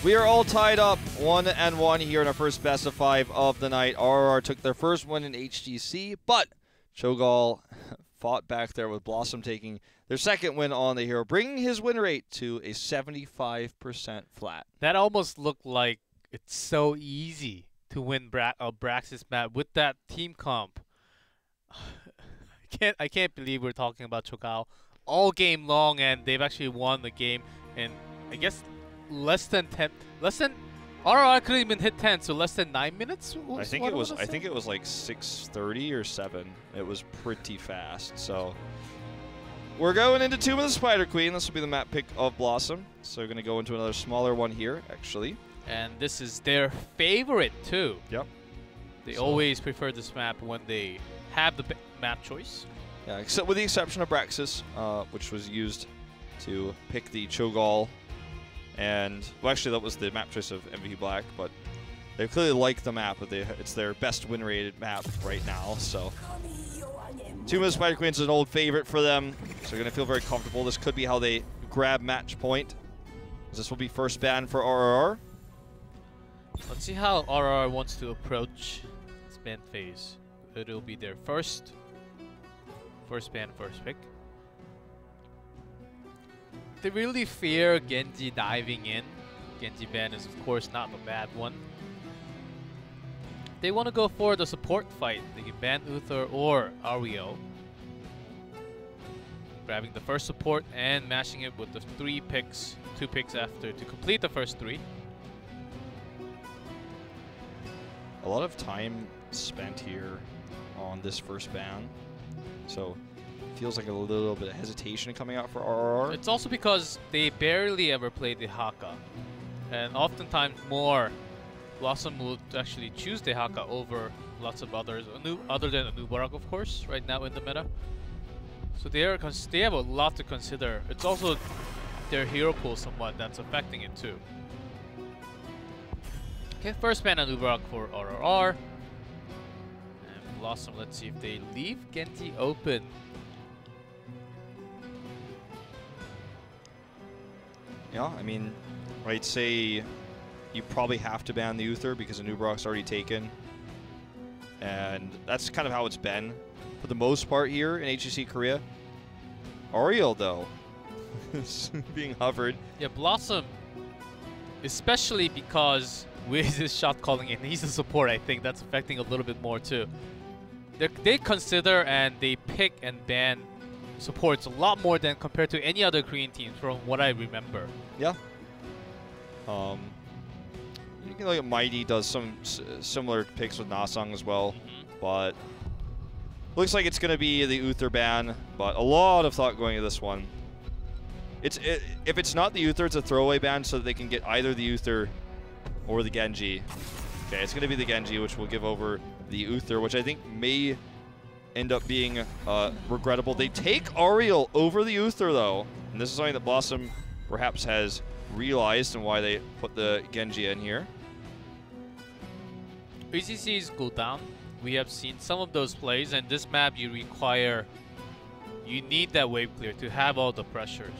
We are all tied up 1-1 here in our first best of 5 of the night. RRR took their first win in HGC, but Cho'Gall fought back there with BlossoM taking their second win on the hero, bringing his win rate to a 75% flat. That almost looked like it's so easy to win Braxis map with that team comp. I can't believe we're talking about Cho'Gall all game long, and they've actually won the game in, I guess, less than RRR couldn't even hit 10, so less than 9 minutes. I think it was like 6:30 or 7. It was pretty fast. So we're going into Tomb of the Spider Queen. This will be the map pick of BlossoM. So we're gonna go into another smaller one here, actually. And this is their favorite too. Yep. They always prefer this map when they have the map choice. Yeah, except with the exception of Braxis, which was used to pick the Cho'Gall. And, well, actually, that was the map choice of MVP Black, but they clearly like the map, but it's their best win-rated map right now, so. Tomb of the Spider Queen is an old favorite for them, so they're going to feel very comfortable. This could be how they grab match point. This will be first ban for RRR. Let's see how RRR wants to approach this ban phase. It'll be their first ban, first pick. They really fear Genji diving in. Genji ban is, of course, not a bad one. They want to go for the support fight. They can ban Uther or Ario. Grabbing the first support and mashing it with the 2 picks after to complete the first 3. A lot of time spent here on this first ban. So feels like a little bit of hesitation coming out for RRR. It's also because they barely ever play the Haka. And oftentimes more, BlossoM will actually choose the Haka over lots of others, other than Anubarak, of course, right now in the meta. So they have a lot to consider. It's also their hero pool somewhat that's affecting it too. Okay, first ban Anubarak for RRR. And BlossoM, let's see if they leave Genji open. Yeah, I mean, I'd say you probably have to ban the Uther because Anubarak's already taken. And that's kind of how it's been for the most part here in HGC Korea. Ariel, though, is being hovered. Yeah, BlossoM, especially because with his shot calling in, he's a support, I think that's affecting a little bit more too. They consider and they pick and ban supports a lot more than compared to any other Korean teams from what I remember. Yeah. You can look at Mighty does some similar picks with Nasang as well, but looks like it's going to be the Uther ban, but a lot of thought going into this one. If it's not the Uther, it's a throwaway ban so that they can get either the Uther or the Genji. Okay, it's going to be the Genji, which will give over the Uther, which I think may end up being regrettable. They take Ariel over the Uther, though, and this is something that BlossoM perhaps has realized and why they put the Genji in here. HGC's cooldown, we have seen some of those plays, and this map you need that wave clear to have all the pressures.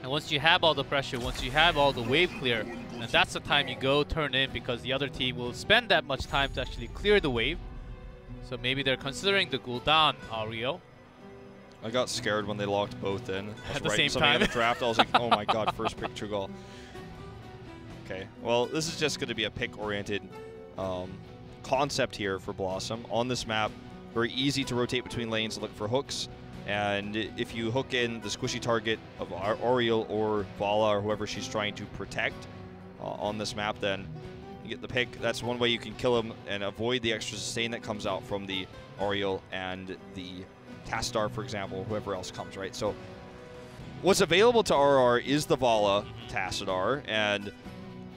And once you have all the pressure, once you have all the wave clear, and that's the time you go turn in because the other team will spend that much time to actually clear the wave. So maybe they're considering the cooldown, Ario. I got scared when they locked both in. At the same time. In the draft, I was like, oh my god, first pick Cho'Gall. Okay, well, this is just going to be a pick-oriented concept here for BlossoM. On this map, very easy to rotate between lanes and look for hooks. And if you hook in the squishy target of Ariel or Vala or whoever she's trying to protect on this map, then you get the pick. That's one way you can kill him and avoid the extra sustain that comes out from the Ariel and the Tastar, for example, whoever else comes, right? So what's available to RR is the Vala Tassadar, and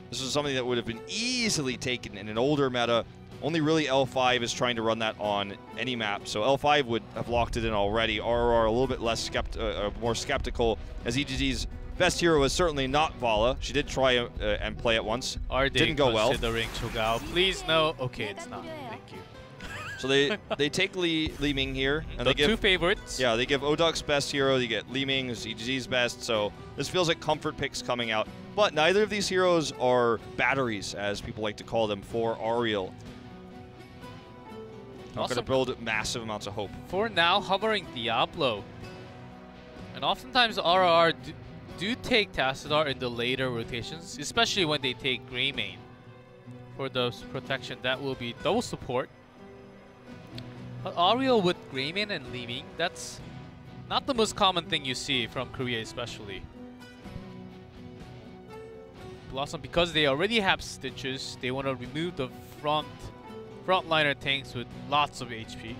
this is something that would have been easily taken in an older meta. Only really L5 is trying to run that on any map, so L5 would have locked it in already. RR a little bit less more skeptical, as HGC's best hero is certainly not Vala. She did try and play it once. Didn't go well. Considering Cho'Gall, please no. Okay, it's not. Thank you. So they take Li Ming here, and they give 2 favorites. Yeah, they give Oduk's best hero. They get Li Ming, who's HGC's best. So this feels like comfort picks coming out. but neither of these heroes are batteries, as people like to call them, for Ariel. Not going to build massive amounts of hope. For now, hovering Diablo. And oftentimes RR do take Tassadar in the later rotations, especially when they take Greymane. For those protection, that will be double support. But Ariel with Greymane and Li Ming, that's not the most common thing you see from Korea especially. BlossoM, because they already have Stitches, they want to remove the frontliner tanks with lots of HP.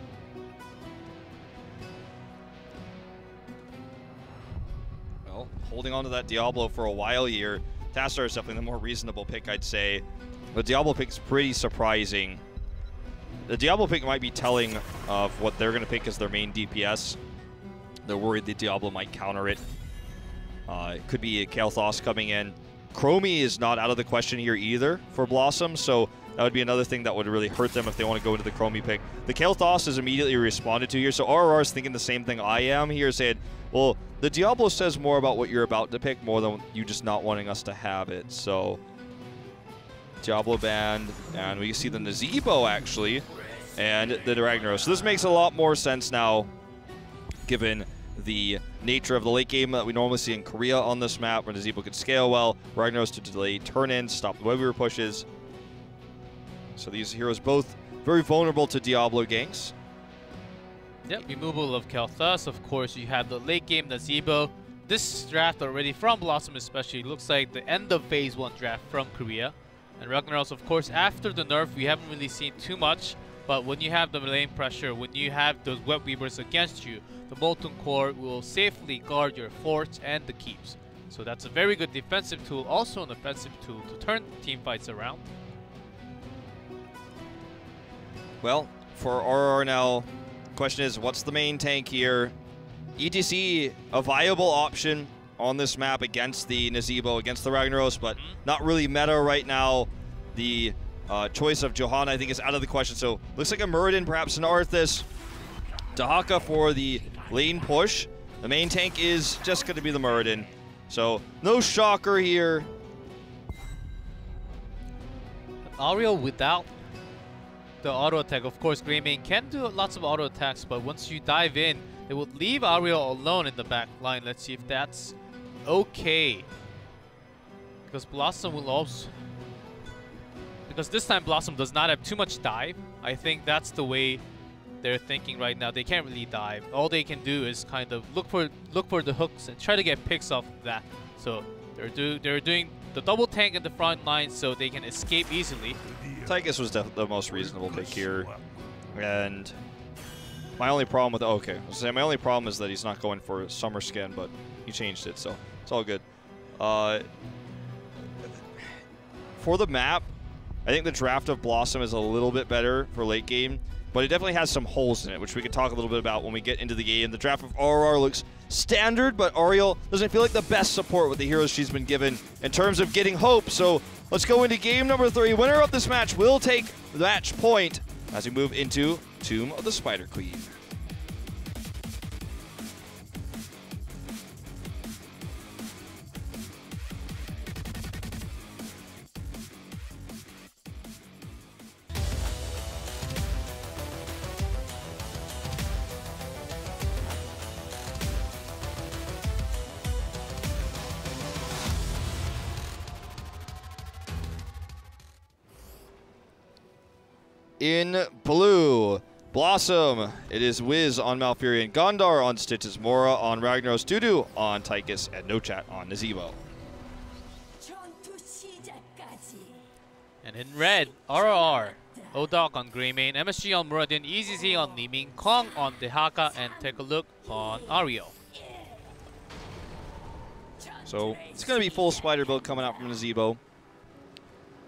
Well, holding on to that Diablo for a while here. Tassadar is definitely the more reasonable pick, I'd say. The Diablo pick is pretty surprising. The Diablo pick might be telling of what they're going to pick as their main DPS. They're worried the Diablo might counter it. It could be a Kael'thas coming in. Chromie is not out of the question here either for BlossoM, so that would be another thing that would really hurt them if they want to go into the Chromie pick. The Kael'thas is immediately responded to here, so RR is thinking the same thing I am here, saying, well, the Diablo says more about what you're about to pick more than you just not wanting us to have it, so... Diablo banned, and we can see the Nazebo actually, and the Ragnaros. So this makes a lot more sense now, given the nature of the late game that we normally see in Korea on this map, where Nazebo can scale well, Ragnaros to delay turn-ins, stop the web weaver pushes. So these heroes both very vulnerable to Diablo ganks. Yep, removal of Kael'thas, of course you have the late game Nazebo. This draft already from BlossoM especially looks like the end of phase 1 draft from Korea. And Ragnaros, of course, after the nerf, we haven't really seen too much. But when you have the lane pressure, when you have those web weavers against you, the Molten Core will safely guard your forts and the keeps. So that's a very good defensive tool, also an offensive tool to turn team fights around. Well, for RR now, question is, what's the main tank here? ETC, a viable option on this map against the Nazebo, against the Ragnaros, but not really meta right now. The choice of Johanna, I think, is out of the question. So looks like a Muradin, perhaps an Arthas. Dahaka for the lane push. The main tank is just going to be the Muradin. So no shocker here. Ariel without the auto attack, of course, Greymane can do lots of auto attacks, but once you dive in, they would leave Ariel alone in the back line. Let's see if that's okay, because BlossoM will also, because this time BlossoM does not have too much dive. I think that's the way they're thinking right now. They can't really dive. All they can do is kind of look for the hooks and try to get picks off of that. So they're doing the double tank in the front line so they can escape easily. Tychus was the most reasonable pick here, and my only problem with my only problem is that he's not going for summer skin, but he changed it, so it's all good. For the map, I think the draft of BlossoM is a little bit better for late game, but it definitely has some holes in it, which we can talk a little bit about when we get into the game. The draft of RR looks standard, but Ariel doesn't feel like the best support with the heroes she's been given in terms of getting hope. So let's go into game number 3. Winner of this match will take the match point as we move into Tomb of the Spider Queen. In blue, BlossoM. It is Wiz on Malfurion, Gondar on Stitches, Mora on Ragnaros, Dudu on Tychus, and No Chat on Nazebo. And in red, RR, Odok on Greymane, MSG on Muradin, EZZ on Li Ming, Kong on Dehaka, and take a look on Ariel. So it's going to be full spider build coming out from Nazebo.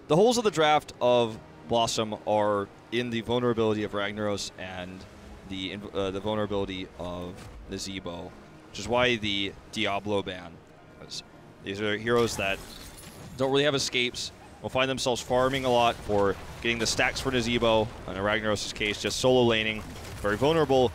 The holes of the draft of BlossoM are in the vulnerability of Ragnaros and the vulnerability of Nazebo, which is why the Diablo ban. These are heroes that don't really have escapes, will find themselves farming a lot for getting the stacks for Nazebo, and in Ragnaros' case, just solo laning, very vulnerable.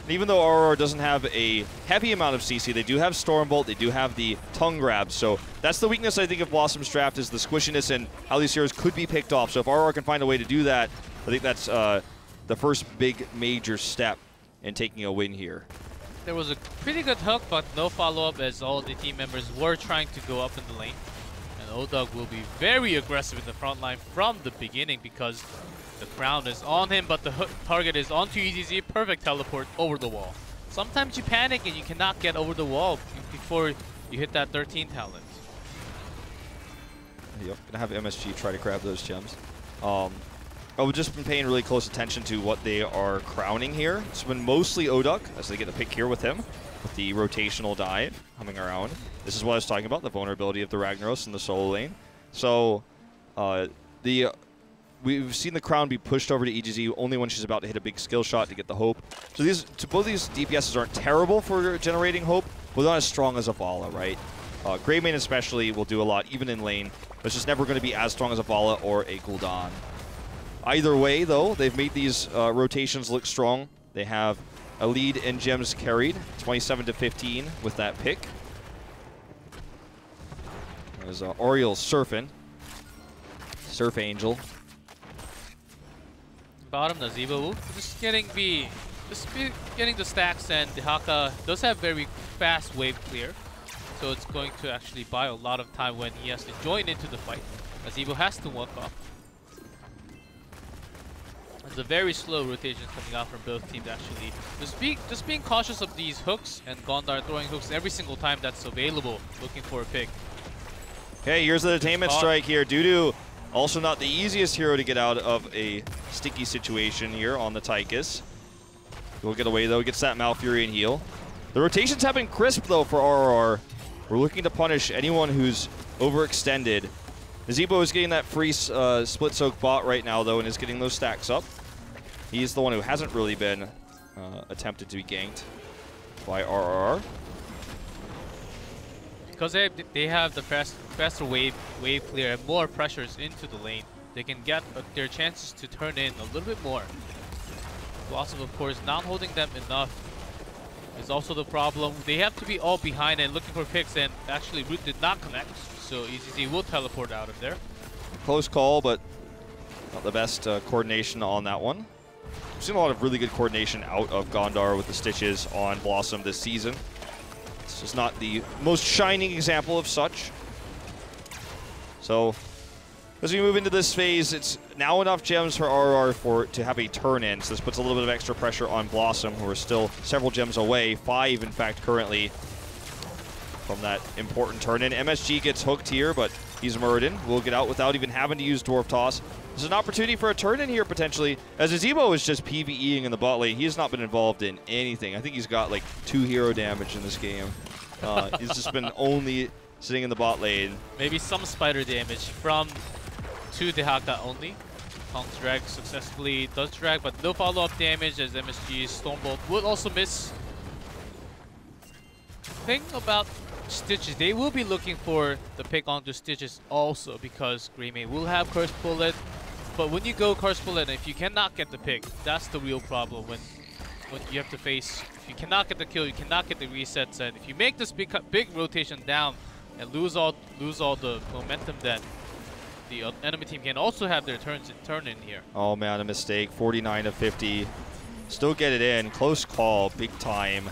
And even though RR doesn't have a heavy amount of CC, they do have Stormbolt, they do have the Tongue Grab. So that's the weakness, I think, of BlossoM's draft, is the squishiness and how these heroes could be picked off. So if RR can find a way to do that, I think that's the first big major step in taking a win here. There was a pretty good hook, but no follow-up as all the team members were trying to go up in the lane. And O-Dog will be very aggressive in the front line from the beginning because the crown is on him, but the hook target is onto HGC. Perfect teleport over the wall. Sometimes you panic and you cannot get over the wall before you hit that 13 talent. Yep, gonna have MSG try to grab those gems. I've just been paying really close attention to what they are crowning here. It's been mostly O-Duck, as they get a pick here with him, with the rotational dive coming around. This is what I was talking about, the vulnerability of the Ragnaros in the solo lane. So, we've seen the crown be pushed over to EGZ only when she's about to hit a big skill shot to get the hope. So both these DPSs aren't terrible for generating hope, but not as strong as a Vala, right? Greymane especially will do a lot, even in lane, but it's just never going to be as strong as a Vala or a Gul'dan. Either way, though, they've made these rotations look strong. They have a lead in gems carried, 27-15 with that pick. There's Oriel surfing. Surf Angel. Bottom, Nazeebo just getting the stacks, and the Haka does have very fast wave clear. So it's going to actually buy a lot of time when he has to join into the fight. Nazeebo has to walk off. There's a very slow rotation coming out from both teams, actually. Just being cautious of these hooks, and Gondar throwing hooks every single time that's available, looking for a pick. Okay, here's the Detainment Strike here. Dudu, also not the easiest hero to get out of a sticky situation here on the Tychus. He'll get away, though. Gets that Malfurion heal. The rotations have been crisp, though, for RRR. We're looking to punish anyone who's overextended. Nazeebo is getting that free split soak bot right now, though, and is getting those stacks up. He's the one who hasn't really been attempted to be ganked by RRR. Because they have the faster wave clear and more pressures into the lane, they can get their chances to turn in a little bit more. BlossoM, of course, not holding them enough is also the problem. They have to be all behind and looking for picks, and actually Root did not connect, so EZZ will teleport out of there. Close call, but not the best coordination on that one. We've seen a lot of really good coordination out of Gondar with the stitches on BlossoM this season. It's just not the most shining example of such. So, as we move into this phase, it's now enough gems for RR to have a turn-in. So this puts a little bit of extra pressure on BlossoM, who are still several gems away. 5, in fact, currently from that important turn-in. MSG gets hooked here, but he's Muradin. Will get out without even having to use Dwarf Toss. There's an opportunity for a turn-in here, potentially, as Nazeebo is just PvEing in the bot lane. He has not been involved in anything. I think he's got, like, 2 hero damage in this game. He's just been only sitting in the bot lane. Maybe some spider damage from 2 Dehaka only. Kong's drag successfully does drag, but no follow-up damage as MSG's Stormbolt would also miss. Thing about Stitches, they will be looking for the pick onto Stitches also, because Greymane will have Curse Bullet. But when you go Curse Bullet, if you cannot get the pick, that's the real problem when you have to face. If you cannot get the kill, you cannot get the resets, and if you make this big rotation down and lose all the momentum, then the enemy team can also have their turn in here. Oh man, a mistake. 49 of 50. Still get it in. Close call, big time.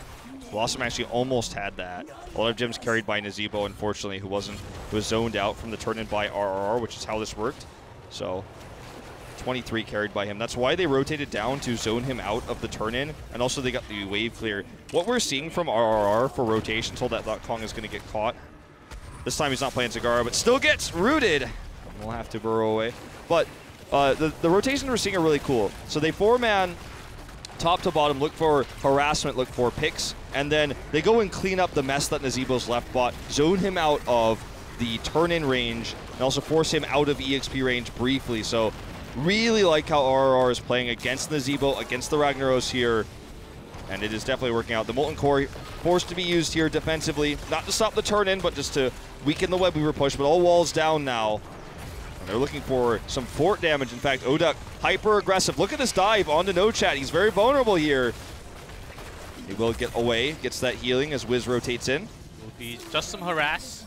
BlossoM actually almost had that. A lot of gems carried by Nazeebo, unfortunately, who was zoned out from the turn-in by RRR, which is how this worked. So 23 carried by him. That's why they rotated down to zone him out of the turn-in, and also they got the wave clear. What we're seeing from RRR for rotations, hold that thought Kong is going to get caught. This time he's not playing Zagara, but still gets rooted. We'll have to burrow away. But the rotations we're seeing are really cool. So they 4-man top to bottom, look for harassment, look for picks, and then they go and clean up the mess that Nazeebo's left bot, zone him out of the turn-in range, and also force him out of EXP range briefly. So really like how RRR is playing against Nazeebo, against the Ragnaros here, and it is definitely working out. The Molten Core forced to be used here defensively, not to stop the turn-in, but just to weaken the web weaver push, but all walls down now. And they're looking for some fort damage. In fact, O-Duck hyper-aggressive. Look at this dive onto No Chat. He's very vulnerable here. He will get away, gets that healing as Wiz rotates in. Will be just some harass.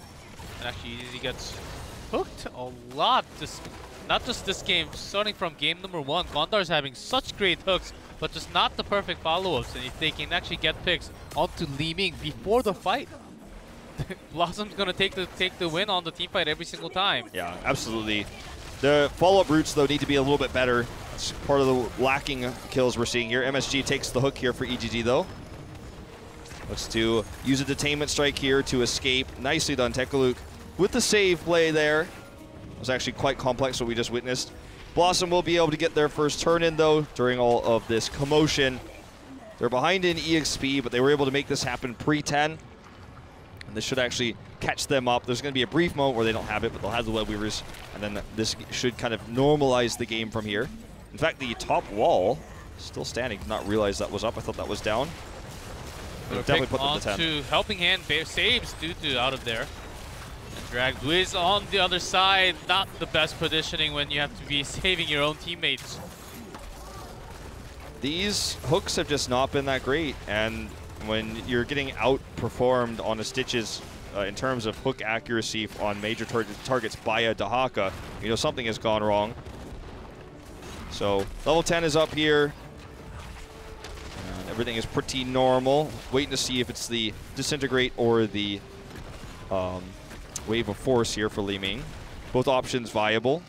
And actually, he gets hooked a lot. Not just this game, starting from game number 1. Gondar's having such great hooks, but just not the perfect follow-ups. And if they can actually get picks onto Li Ming before the fight, BlossoM's gonna take the win on the team fight every single time. Yeah, absolutely. The follow-up routes, though, need to be a little bit better. It's part of the lacking kills we're seeing here. MSG takes the hook here for EGG, though. Looks to use a detainment strike here to escape. Nicely done, Tekaluk with the save play there. It was actually quite complex what we just witnessed. BlossoM will be able to get their first turn in, though, during all of this commotion. They're behind in EXP, but they were able to make this happen pre-10. And this should actually catch them up. There's going to be a brief moment where they don't have it, but they'll have the Web Weavers, and then this should kind of normalize the game from here. In fact, the top wall still standing. Did not realize that was up. I thought that was down. Definitely put them to 10. Helping hand saves Tutu out of there. And dragged Wiz on the other side. Not the best positioning when you have to be saving your own teammates. These hooks have just not been that great, and when you're getting outperformed on a Stitches in terms of hook accuracy on major targets by a Dahaka, you know something has gone wrong. So level 10 is up here. And everything is pretty normal. Waiting to see if it's the Disintegrate or the Wave of Force here for Li Ming. Both options viable.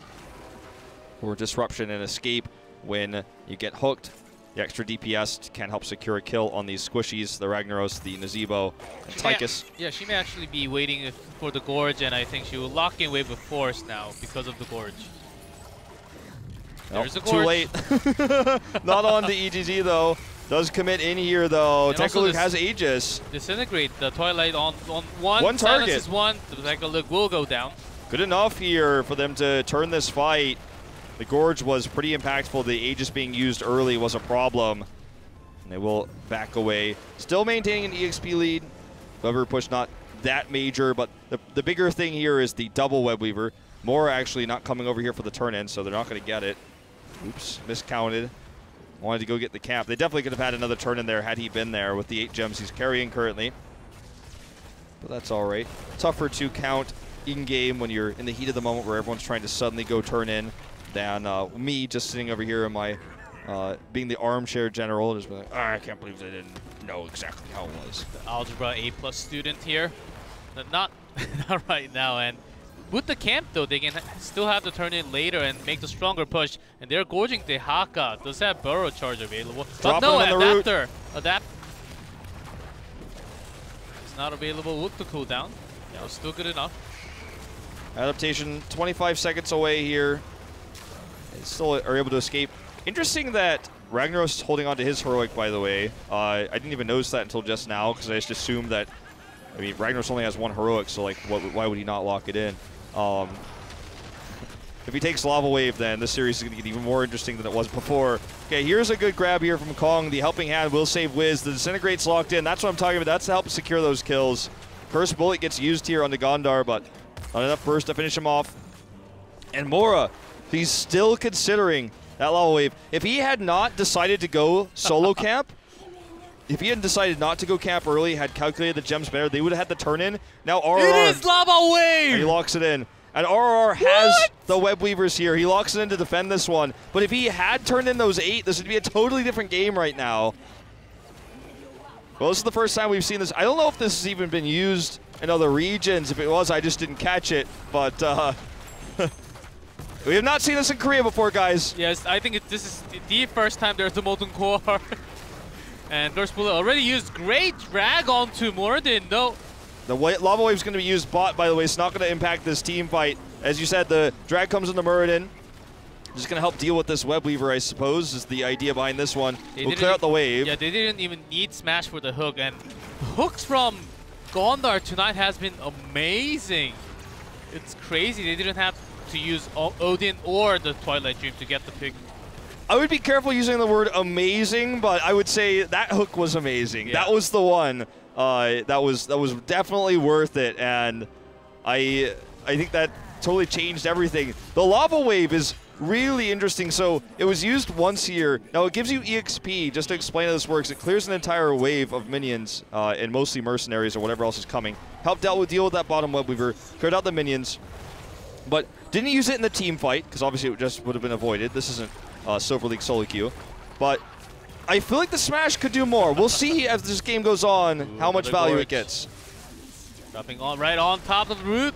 Or Disruption and Escape when you get hooked. The extra DPS can help secure a kill on these squishies, the Ragnaros, the Nazebo, and Tychus. Yeah, she may actually be waiting for the Gorge, and I think she will lock in Wave of Force now because of the Gorge. Nope, There's a Gorge. too late. Not on the EGG, though. Does commit in here, though. Tekaluk has Aegis. Disintegrate the Twilight on one. One target. Silences one. Tekaluk will go down. Good enough here for them to turn this fight. The Gorge was pretty impactful. The Aegis being used early was a problem. And they will back away. Still maintaining an EXP lead. Webweaver push not that major, but the bigger thing here is the double Webweaver. More actually not coming over here for the turn-in, so they're not going to get it. Oops, miscounted. Wanted to go get the cap. They definitely could have had another turn in there had he been there with the 8 gems he's carrying currently. But that's all right. Tougher to count in-game when you're in the heat of the moment where everyone's trying to suddenly go turn in than me just sitting over here in my being the armchair general, just being like, oh, I can't believe they didn't know exactly how it was. The Algebra A+ student here. Not right now, and with the camp though, they can still have to turn in later and make the stronger push, and they're gorging the Haka. Does have Burrow Charge available? But no, Adapter. It's not available with the cooldown. Yeah, it's still good enough. Adaptation 25 seconds away here. They still are able to escape. Interesting that Ragnaros is holding on to his heroic, by the way. I didn't even notice that until just now, because I just assumed that, I mean, Ragnaros only has one heroic, so like, why would he not lock it in? If he takes Lava Wave, then this series is going to get even more interesting than it was before. Okay, here's a good grab here from Kong. The helping hand will save Wiz. The Disintegrate's locked in. That's what I'm talking about. That's to help secure those kills. First bullet gets used here on the Gondar, but not enough burst to finish him off. And Mora, he's still considering that Lava Wave. If he had not decided to go solo camp, if he hadn't decided not to go camp early, had calculated the gems better, they would have had the turn in. Now RRR. It is Lava Wave! And he locks it in. And RRR has the Web Weavers here. He locks it in to defend this one. But if he had turned in those 8, this would be a totally different game right now. Well, this is the first time we've seen this. I don't know if this has even been used in other regions. If it was, I just didn't catch it. But we have not seen this in Korea before, guys. Yes, I think this is the first time there's a Molten Core. And Burst Bullet already used great drag onto Moradin. No. The Lava Wave is going to be used bot, by the way. It's not going to impact this team fight. As you said, the drag comes into Muradin. Just going to help deal with this Web Weaver, I suppose, is the idea behind this one. We'll clear out the wave. Yeah, they didn't even need Smash for the hook. And hooks from Gondar tonight has been amazing. It's crazy. They didn't have to use Odin or the Twilight Dream to get the pick. I would be careful using the word amazing, but I would say that hook was amazing. Yeah. That was the one. That was definitely worth it, and I think that totally changed everything. The Lava Wave is really interesting. So it was used once here. Now it gives you EXP. Just to explain how this works, it clears an entire wave of minions and mostly mercenaries or whatever else is coming. Help deal with that bottom web weaver, cleared out the minions, but didn't use it in the team fight because obviously it just would have been avoided. This isn't Silver League solo queue, but I feel like the Smash could do more. We'll see as this game goes on how much value it gets. Dropping on right on top of the root.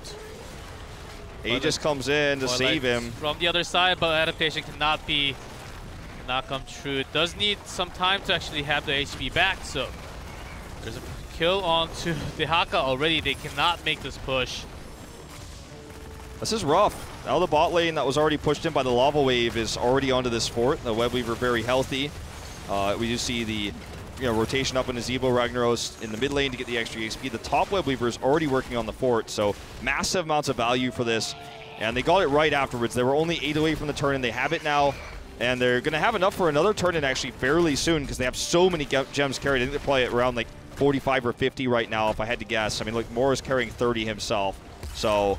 He just comes in to save him. From the other side, but adaptation cannot come true. It does need some time to actually have the HP back, so there's a kill onto the Haka already. They cannot make this push. This is rough. Now the bot lane that was already pushed in by the lava wave is already onto this fort. The web weaver very healthy. We do see the rotation up into Zebo Ragnaros in the mid lane to get the extra EXP. The top web weaver is already working on the fort, so massive amounts of value for this. And they got it right afterwards. They were only 8 away from the turn, and they have it now. And they're going to have enough for another turn in actually fairly soon because they have so many gems carried. I think they're probably at around like 45 or 50 right now, if I had to guess. I mean, like, Moore is carrying 30 himself. So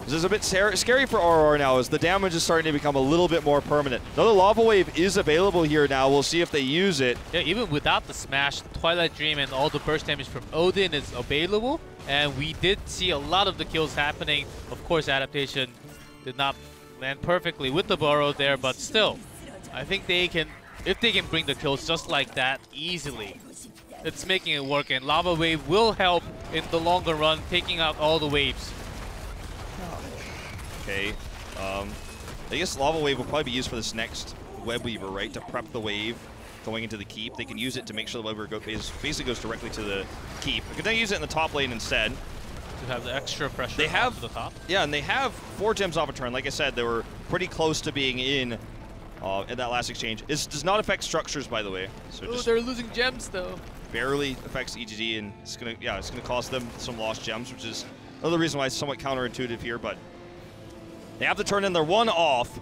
this is a bit scary for RR now as the damage is starting to become a little bit more permanent. Another Lava Wave is available here now. We'll see if they use it. Yeah, even without the smash, the Twilight Dream and all the burst damage from Odin is available. And we did see a lot of the kills happening. Of course, adaptation did not land perfectly with the burrow there, but still, I think they can, if they can bring the kills just like that easily, it's making it work. And Lava Wave will help in the longer run, taking out all the waves. Okay, I guess Lava Wave will probably be used for this next Web Weaver, right? To prep the wave going into the keep. They can use it to make sure the Web Weaver basically goes directly to the keep. They can then use it in the top lane instead. To have the extra pressure they have, to the top. Yeah, and they have 4 gems off a turn. Like I said, they were pretty close to being in that last exchange. This does not affect structures, by the way. So just they're losing gems, though. Barely affects EGD, and it's gonna cost them some lost gems, which is another reason why it's somewhat counterintuitive here, but they have to turn in their 1 off,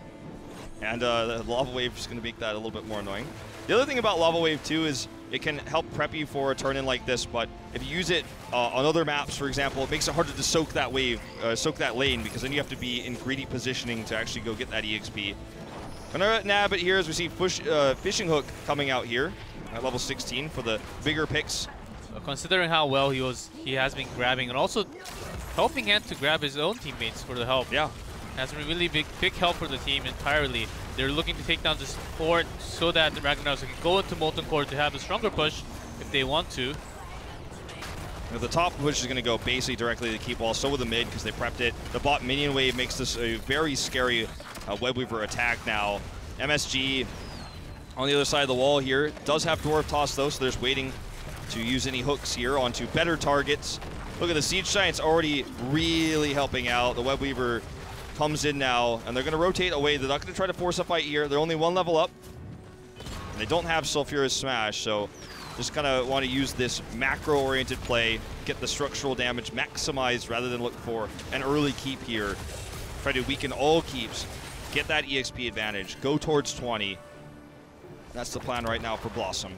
and the Lava Wave is going to make that a little bit more annoying. The other thing about Lava Wave, too, is it can help prep you for a turn-in like this, but if you use it on other maps, for example, it makes it harder to soak that wave, soak that lane, because then you have to be in greedy positioning to actually go get that EXP. Gonna nab it here as we see Fishing Hook coming out here at level 16 for the bigger picks. Considering how well he has been grabbing, and also helping Hand to grab his own teammates for the help. Yeah. Has been really big help for the team entirely. They're looking to take down this fort so that the Ragnaros can go into Molten Core to have a stronger push if they want to. Now the top push is going to go basically directly to the keep wall, so will the mid because they prepped it. The bot minion wave makes this a very scary Web Weaver attack now. MSG on the other side of the wall here. Does have Dwarf Toss though, so there's waiting to use any hooks here onto better targets. Look at the Siege Giant's already really helping out. The Web Weaver comes in now, and they're going to rotate away. They're not going to try to force a fight here. They're only 1 level up. And they don't have Sulfurous Smash, so just kind of want to use this macro-oriented play, get the structural damage maximized rather than look for an early keep here. Try to weaken all keeps, get that EXP advantage, go towards 20. That's the plan right now for BlossoM.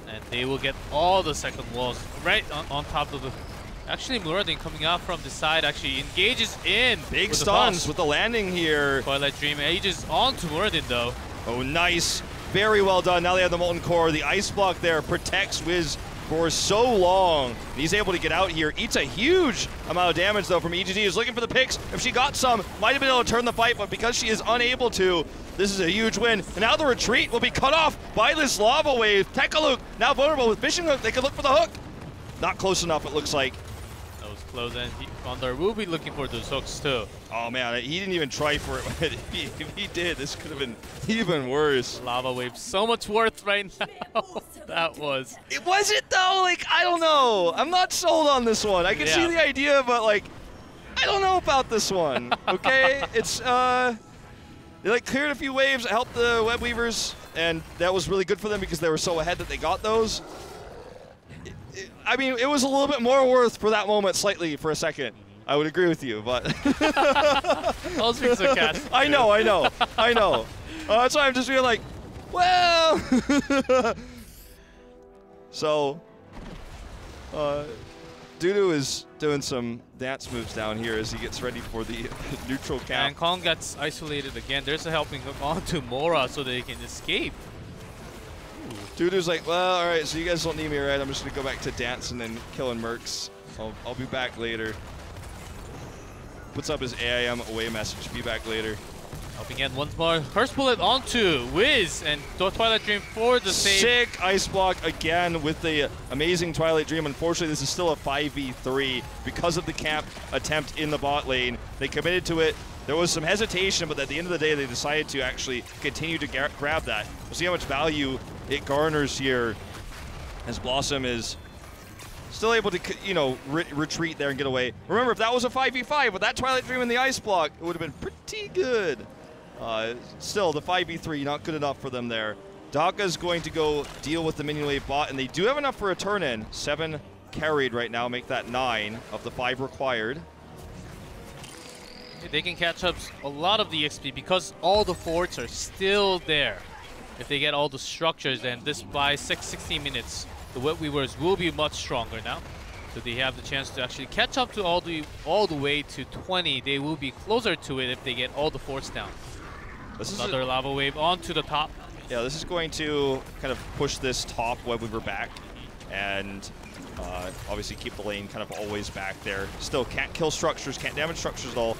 And they will get all the second walls right on top of the... Actually, Muradin coming out from the side actually engages in. Big stuns with the landing here. Twilight Dream ages on to Muradin though. Oh, nice. Very well done. Now they have the Molten Core. The ice block there protects Wiz for so long. He's able to get out here. Eats a huge amount of damage though from EGD. Is looking for the picks. If she got some, might have been able to turn the fight, but because she is unable to, this is a huge win. And now the retreat will be cut off by this Lava Wave. Tekaluk now vulnerable with Fishing Hook. They can look for the hook. Not close enough, it looks like. Close, and Condor will be looking for those hooks too. Oh man, he didn't even try for it. If he did, this could have been even worse. Lava Wave, so much worth right now. That was. Was it though? Like, I don't know. I'm not sold on this one. I can see the idea, but like, I don't know about this one. Okay, it's they like cleared a few waves, helped the Web Weavers, and that was really good for them because they were so ahead that they got those. I mean, it was a little bit more worth for that moment, slightly, for a second. I would agree with you, but... I was being sarcastic. I know. That's why I'm just being like, well... Dudu is doing some dance moves down here as he gets ready for the neutral cap. And Kong gets isolated again. There's a helping hook onto Mora so they can escape. Dudu's like, well, all right, so you guys don't need me, right? I'm just going to go back to dancing and killing mercs. I'll be back later. Puts up his AIM away message, be back later. Helping in once more. First bullet onto Wiz and Twilight Dream for the save. Sick ice block again with the amazing Twilight Dream. Unfortunately, this is still a 5v3 because of the camp attempt in the bot lane. They committed to it. There was some hesitation, but at the end of the day, they decided to actually continue to grab that. We'll see how much value it garners here as BlossoM is still able to, you know, retreat there and get away. Remember, if that was a 5v5 with that Twilight Dream and the ice block, it would have been pretty good. Still, the 5v3, not good enough for them there. Daka's going to go deal with the minion wave bot, and they do have enough for a turn-in. 7 carried right now, make that 9 of the 5 required. They can catch up a lot of the XP because all the forts are still there. If they get all the structures, then this by 16 minutes, the Web Weavers will be much stronger now. So they have the chance to actually catch up to all the way to 20. They will be closer to it if they get all the forts down. Another lava wave onto the top. Yeah, this is going to kind of push this top Web Weaver back and obviously keep the lane kind of always back there. Still can't kill structures, can't damage structures at all.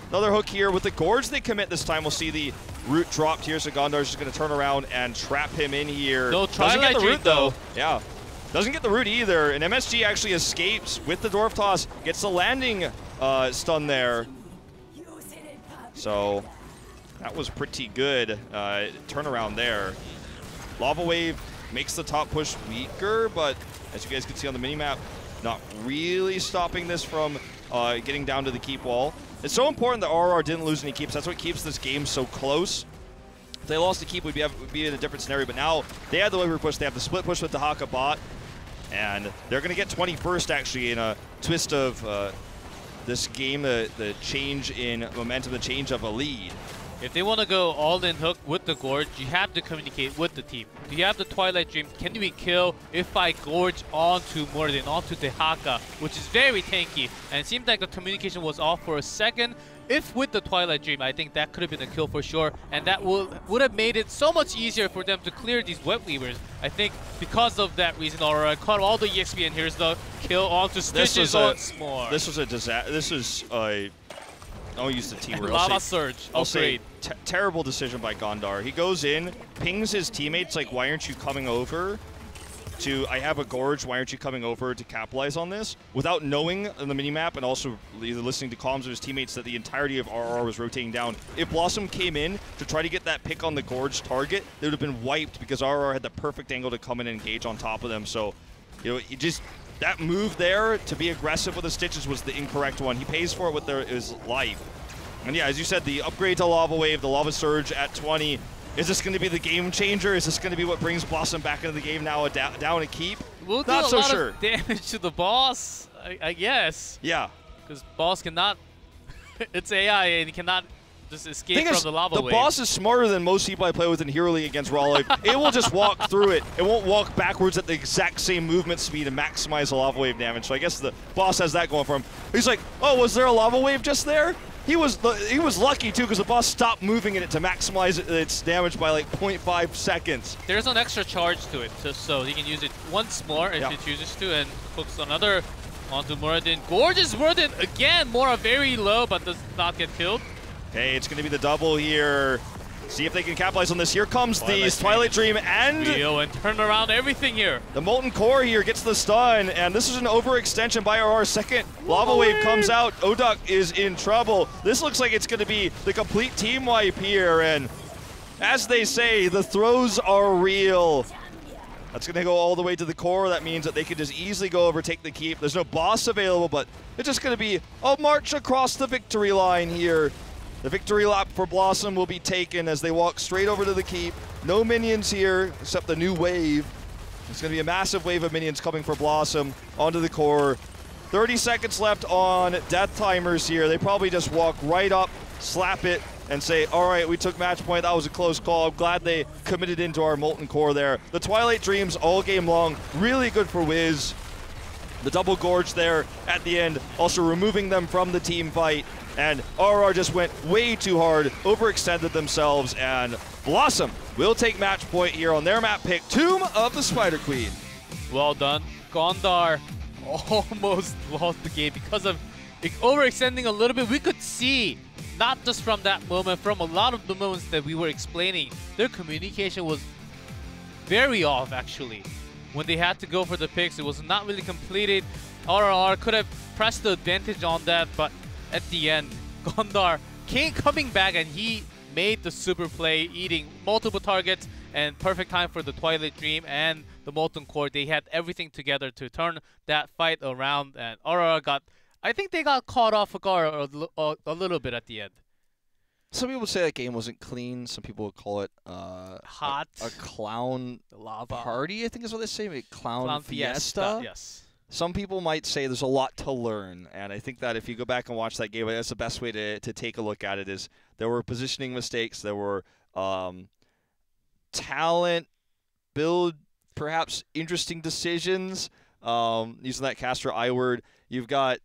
Another hook here with the Gorge they commit this time. We'll see the root dropped here, so Gondar's just going to turn around and trap him in here. No, doesn't get the root though. Yeah, doesn't get the root either. And MSG actually escapes with the Dwarf Toss, gets the landing stun there. So that was pretty good turnaround there. Lava Wave makes the top push weaker, but as you guys can see on the minimap, not really stopping this from getting down to the keep wall. It's so important that RR didn't lose any keeps. That's what keeps this game so close. If they lost the keep, we'd be in a different scenario. But now they had the Web Weaver push. They have the split push with the Haka bot. And they're going to get 21st, actually, in a twist of this game, the change in momentum, the change of a lead. If they want to go all-in hook with the Gorge, you have to communicate with the team. Do you have the Twilight Dream? Can we kill if I Gorge onto Morden, onto the Haka, which is very tanky? And it seemed like the communication was off for a second. If with the Twilight Dream, I think that could have been a kill for sure. And that would have made it so much easier for them to clear these Web Weavers. I think because of that reason, Aurora caught all the EXP, and here's the kill onto Stitches once more. This was a disaster. This is a... I'll use the T word. Lava Surge. I'll say terrible decision by Gondar. He goes in, pings his teammates like, why aren't you coming over to, I have a Gorge, why aren't you coming over to capitalize on this? Without knowing on the minimap and also listening to comms of his teammates that the entirety of RR was rotating down. If BlossoM came in to try to get that pick on the Gorge target, they would have been wiped because RR had the perfect angle to come in and engage on top of them. So, you know, that move there to be aggressive with the Stitches was the incorrect one. He pays for it with his life. And yeah, as you said, the upgrade to Lava Wave, the Lava Surge at 20. Is this going to be the game changer? Is this going to be what brings BlossoM back into the game now, down a keep? We'll Not so sure. Of damage to the boss, I guess. Yeah. Because boss cannot, it's AI and he cannot just escape from the lava wave. The boss is smarter than most people I play with in Hero League against Raw Life. It will just walk through it. It won't walk backwards at the exact same movement speed and maximize the lava wave damage. So I guess the boss has that going for him. He's like, oh, was there a lava wave just there? He was lucky too because the boss stopped moving in it to maximize its damage by like 0.5 seconds. There's an extra charge to it, so he can use it once more if he chooses to, and hooks another onto Muradin. Gorgeous Muradin again. Mora very low but does not get killed. Okay, it's going to be the double here. See if they can capitalize on this. Here comes the Twilight Dream and turn around everything here. The Molten Core here gets the stun, and this is an overextension by RR. Second Lava Wave comes out. Oduk is in trouble. This looks like it's going to be the complete team wipe here, and as they say, the throws are real. That's going to go all the way to the core. That means that they can just easily go over, take the keep. There's no boss available, but it's just going to be a march across the victory line here. The victory lap for BlossoM will be taken as they walk straight over to the keep. No minions here, except the new wave. It's going to be a massive wave of minions coming for BlossoM onto the core. 30 seconds left on death timers here. They probably just walk right up, slap it, and say, all right, we took match point. That was a close call. I'm glad they committed into our Molten Core there. The Twilight Dreams all game long, really good for Wiz. The double gorge there at the end, also removing them from the team fight. And RR just went way too hard, overextended themselves, and BlossoM will take match point here on their map pick, Tomb of the Spider Queen. Well done. Gondar almost lost the game because of overextending a little bit. We could see, not just from that moment, from a lot of the moments that we were explaining, their communication was very off actually. When they had to go for the picks, it was not really completed. RR could have pressed the advantage on that, but at the end, Gondar coming back and he made the super play, eating multiple targets and perfect time for the Twilight Dream and the Molten Core. They had everything together to turn that fight around, and RR I think they got caught off guard a little bit at the end. Some people say that game wasn't clean. Some people would call it hot. A clown lava party, I think is what they say. A clown fiesta. Yes. Some people might say there's a lot to learn, and I think that if you go back and watch that game, that's the best way to take a look at it. Is there were positioning mistakes, there were talent, build, perhaps interesting decisions. Using that caster I word, you've got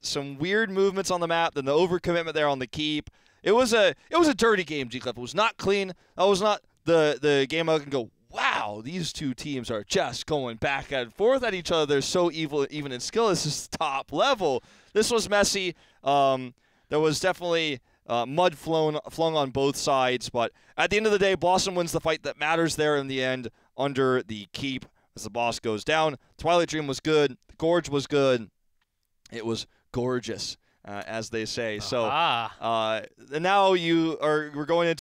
some weird movements on the map, then the overcommitment there on the keep. It was a dirty game, G-Cliff. It was not clean. That was not the game I can go, wow, these two teams are just going back and forth at each other. They're so evil, even in skill. This is top level. This was messy. There was definitely mud flung on both sides, but at the end of the day, BlossoM wins the fight that matters there in the end under the keep as the boss goes down. Twilight Dream was good. The Gorge was good. It was gorgeous, as they say. So now we're going into